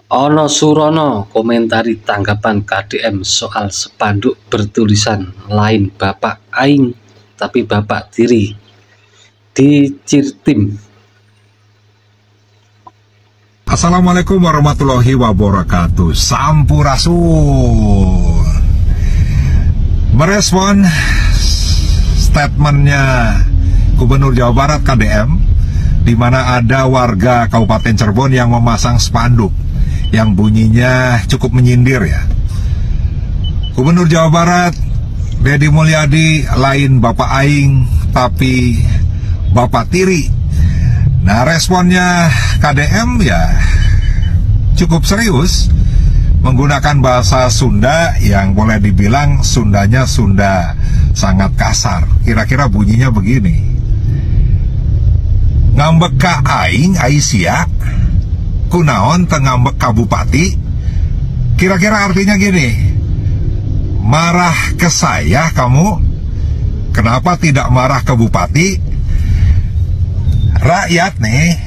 Ono Surono komentari tanggapan KDM soal spanduk bertulisan lain Bapak Aing tapi Bapak Tiri di Cirtim. Assalamualaikum warahmatullahi wabarakatuh. Sampurasun. Merespon statementnya Gubernur Jawa Barat KDM, di mana ada warga Kabupaten Cirebon yang memasang spanduk yang bunyinya cukup menyindir ya. Gubernur Jawa Barat Deddy Mulyadi lain Bapak Aing tapi Bapak Tiri. Nah, responnya KDM ya cukup serius, menggunakan bahasa Sunda yang boleh dibilang Sundanya Sunda sangat kasar. Kira-kira bunyinya begini: ngambek ka aing Aisyah kunaon teu ngambek ka bupati. Kira-kira artinya gini: marah ke saya kamu, kenapa tidak marah ke bupati? Rakyat nih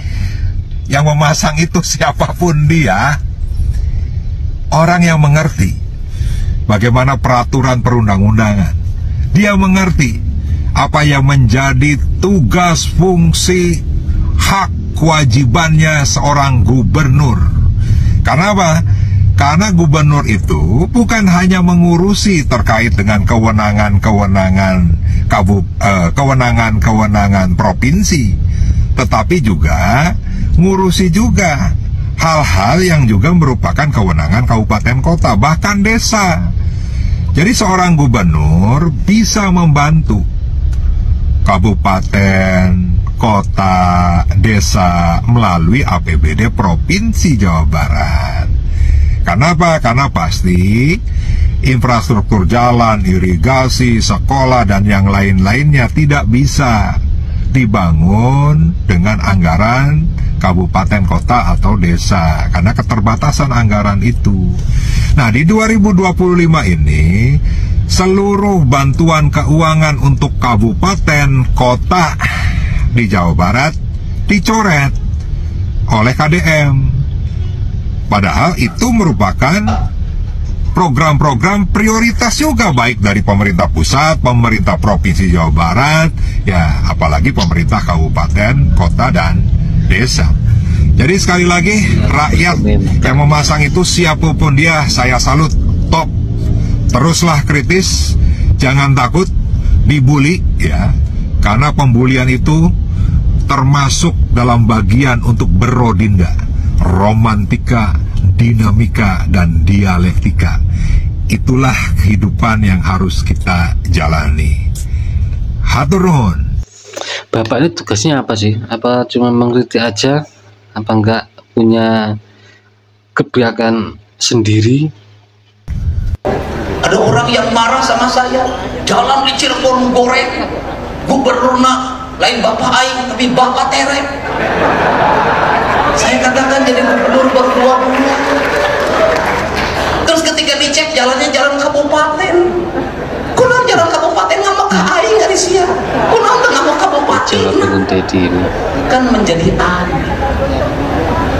yang memasang itu, siapapun dia, orang yang mengerti bagaimana peraturan perundang-undangan. Dia mengerti apa yang menjadi tugas, fungsi, hak, kewajibannya seorang gubernur. Karena apa? Karena gubernur itu bukan hanya mengurusi terkait dengan kewenangan provinsi, tetapi juga ngurusi juga hal-hal yang juga merupakan kewenangan kabupaten kota, bahkan desa. Jadi seorang gubernur bisa membantu kabupaten, kota, desa melalui APBD Provinsi Jawa Barat. Kenapa? Karena pasti infrastruktur jalan, irigasi, sekolah, dan yang lain-lainnya tidak bisa dibangun dengan anggaran kabupaten, kota, atau desa karena keterbatasan anggaran itu. Nah, di 2025 ini seluruh bantuan keuangan untuk kabupaten, kota di Jawa Barat dicoret oleh KDM. Padahal itu merupakan program-program prioritas juga, baik dari pemerintah pusat, pemerintah provinsi Jawa Barat, ya apalagi pemerintah kabupaten, kota, dan desa. Jadi sekali lagi, rakyat yang memasang itu siapapun dia, saya salut, top. Teruslah kritis, jangan takut dibully ya, karena pembulian itu termasuk dalam bagian untuk berodinda, romantika, dinamika, dan dialektika. Itulah kehidupan yang harus kita jalani. Hatur nuhun. Bapak ini tugasnya apa sih? Apa cuma mengkritik aja? Apa enggak punya kebijakan sendiri? Ada orang yang marah sama saya, jalan di Cirebon goreng, gubernurna lain Bapak Aing tapi Bapak Terek. Saya katakan jadi gubernur baru 2 bulan. Terus ketika dicek jalannya jalan kabupaten, kunaon jalan kabupaten ngambek ka aing nggak disia, kunaon teu ngambek kabupaten. Kan menjadi aneh.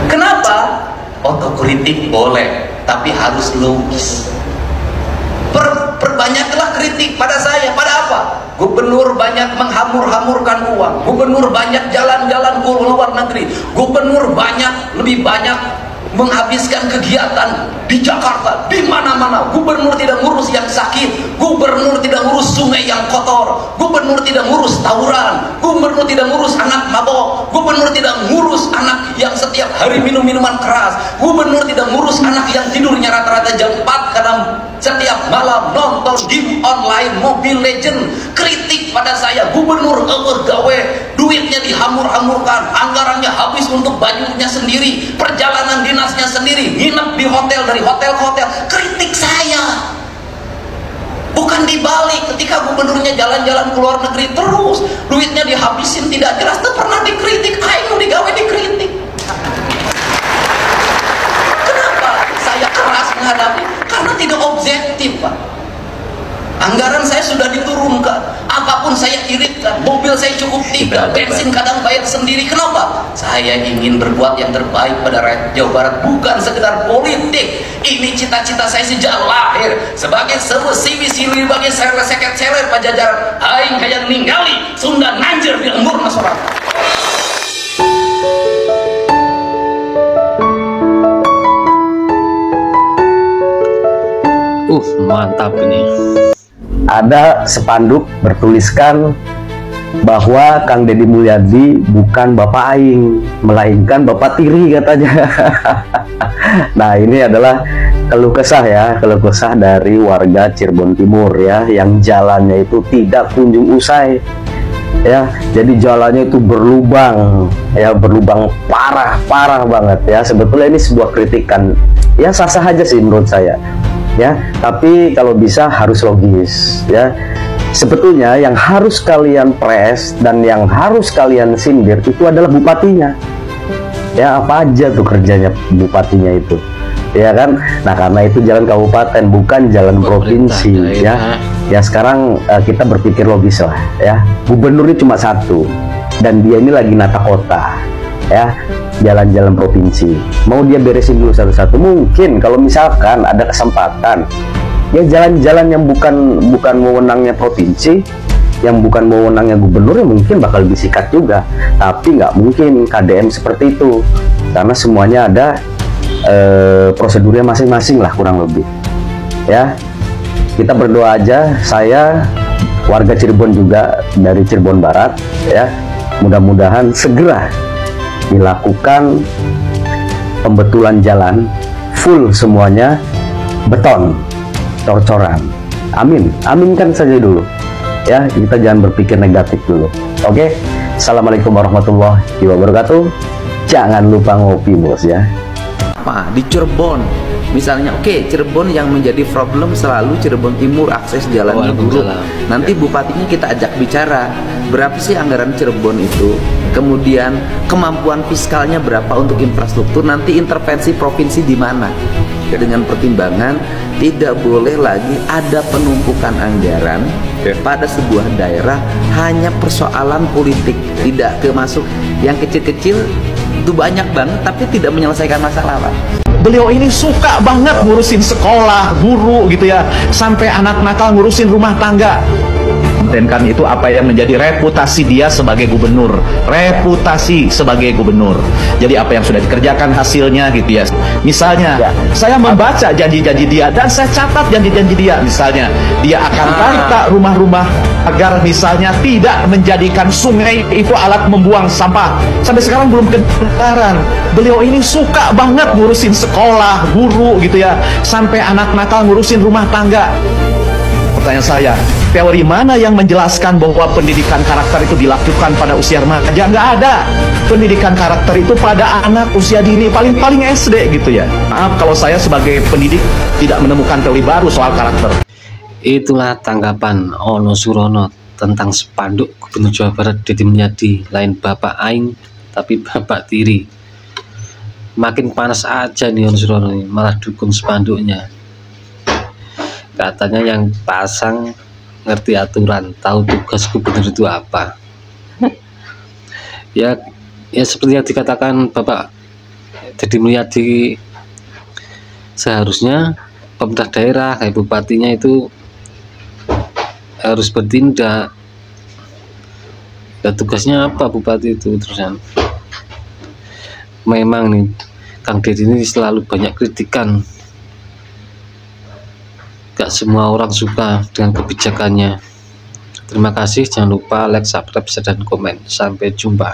Kenapa? Otokritik boleh, tapi harus logis. Perbanyaklah kritik pada saya. Pada apa? Gubernur banyak menghamur-hamurkan uang, gubernur banyak jalan-jalan ke luar negeri, gubernur lebih banyak menghabiskan kegiatan di Jakarta, di mana-mana. Gubernur tidak ngurus yang sakit, gubernur tidak ngurus sungai yang kotor, gubernur tidak ngurus tawuran, gubernur tidak ngurus anak mabok, gubernur tidak ngurus anak yang setiap hari minum minuman keras, gubernur tidak ngurus anak yang tidurnya rata-rata jam 4 karena setiap malam nonton game online Mobile Legend. Kritik pada saya, gubernur gawe, duitnya dihamur-hamurkan, anggarannya habis untuk bajunya sendiri, perjalanan dinasnya sendiri, nginep di hotel, dari hotel ke hotel. Kritik saya, bukan dibalik. Ketika gubernurnya jalan-jalan ke luar negeri terus, duitnya dihabisin tidak jelas, itu pernah dikritik. Ayo digawe dikritik. Kenapa saya keras menghadapi? Karena tidak objektif, Pak. Anggaran saya sudah diturunkan, apapun saya iritkan. Mobil saya cukup 3, bensin kadang bayar sendiri. Kenapa? Saya ingin berbuat yang terbaik pada rakyat Jawa Barat, bukan sekedar politik. Ini cita-cita saya sejak lahir. Sebagai sebuah siwi-siwi bagi seket-seket Pajajaran, aing hayang ningali Sunda nanjir di lembur masyarakat. Mantap ini. Ada spanduk bertuliskan bahwa Kang Deddy Mulyadi bukan Bapak Aing, melainkan Bapak Tiri katanya. Nah, ini adalah keluh kesah dari warga Cirebon Timur ya, yang jalannya itu tidak kunjung usai. Ya, jadi jalannya itu berlubang parah banget ya. Sebetulnya ini sebuah kritikan ya, sah-sah aja sih menurut saya ya, tapi kalau bisa harus logis ya. Sebetulnya yang harus kalian press dan yang harus kalian sindir itu adalah bupatinya ya. Apa aja tuh kerjanya bupatinya itu ya kan. Nah, karena itu jalan kabupaten bukan jalan provinsi ya. Ya sekarang kita berpikir logis lah ya. Gubernurnya cuma satu dan dia ini lagi nata kota ya, jalan-jalan provinsi. Mau dia beresin dulu satu-satu. Mungkin kalau misalkan ada kesempatan ya, jalan-jalan yang bukan wewenangnya provinsi, yang bukan wewenangnya gubernur, ya mungkin bakal disikat juga. Tapi nggak mungkin KDM seperti itu, karena semuanya ada prosedurnya masing-masing lah kurang lebih ya. Kita berdoa aja, saya warga Cirebon juga dari Cirebon Barat ya, mudah-mudahan segera dilakukan pembetulan jalan full semuanya, beton, cor-coran. Amin, aminkan saja dulu ya, kita jangan berpikir negatif dulu. Oke, assalamualaikum warahmatullahi wabarakatuh. Jangan lupa ngopi bos ya. Di Cirebon misalnya, Cirebon yang menjadi problem selalu Cirebon Timur, akses jalannya buruk. Nanti bupatinya kita ajak bicara, berapa sih anggaran Cirebon itu, kemudian kemampuan fiskalnya berapa untuk infrastruktur, nanti intervensi provinsi di mana, dengan pertimbangan tidak boleh lagi ada penumpukan anggaran pada sebuah daerah hanya persoalan politik, tidak kemasuk yang kecil-kecil itu banyak banget tapi tidak menyelesaikan masalah, Pak. Beliau ini suka banget ngurusin sekolah, guru gitu ya, sampai anak nakal ngurusin rumah tangga. Dan kan itu apa yang menjadi reputasi dia sebagai gubernur, reputasi sebagai gubernur. Jadi apa yang sudah dikerjakan hasilnya gitu ya. Misalnya saya membaca janji-janji dia dan saya catat janji-janji dia. Misalnya dia akan tata rumah-rumah agar misalnya tidak menjadikan sungai itu alat membuang sampah. Sampai sekarang belum kedengaran. Beliau ini suka banget ngurusin sekolah, guru gitu ya, sampai anak nakal ngurusin rumah tangga. Pertanyaan saya, teori mana yang menjelaskan bahwa pendidikan karakter itu dilakukan pada usia remaja? Nggak ada. Pendidikan karakter itu pada anak usia dini, paling SD gitu ya. Maaf kalau saya sebagai pendidik tidak menemukan teori baru soal karakter. Itulah tanggapan Ono Surono tentang spanduk Gubernur Jawa Barat Deddy Mulyadi, lain Bapak Aing tapi Bapak Tiri. Makin panas aja nih Ono Surono, malah dukung spanduknya. Katanya yang pasang ngerti aturan, tahu tugas gubernur itu apa. ya seperti yang dikatakan Bapak Deddy Mulyadi, seharusnya pemerintah daerah kayak bupatinya itu harus bertindak. Dan tugasnya apa bupati itu terusan? Memang nih Kang Deddy ini selalu banyak kritikan. Gak semua orang suka dengan kebijakannya. Terima kasih, jangan lupa like, subscribe, share, dan komen. Sampai jumpa.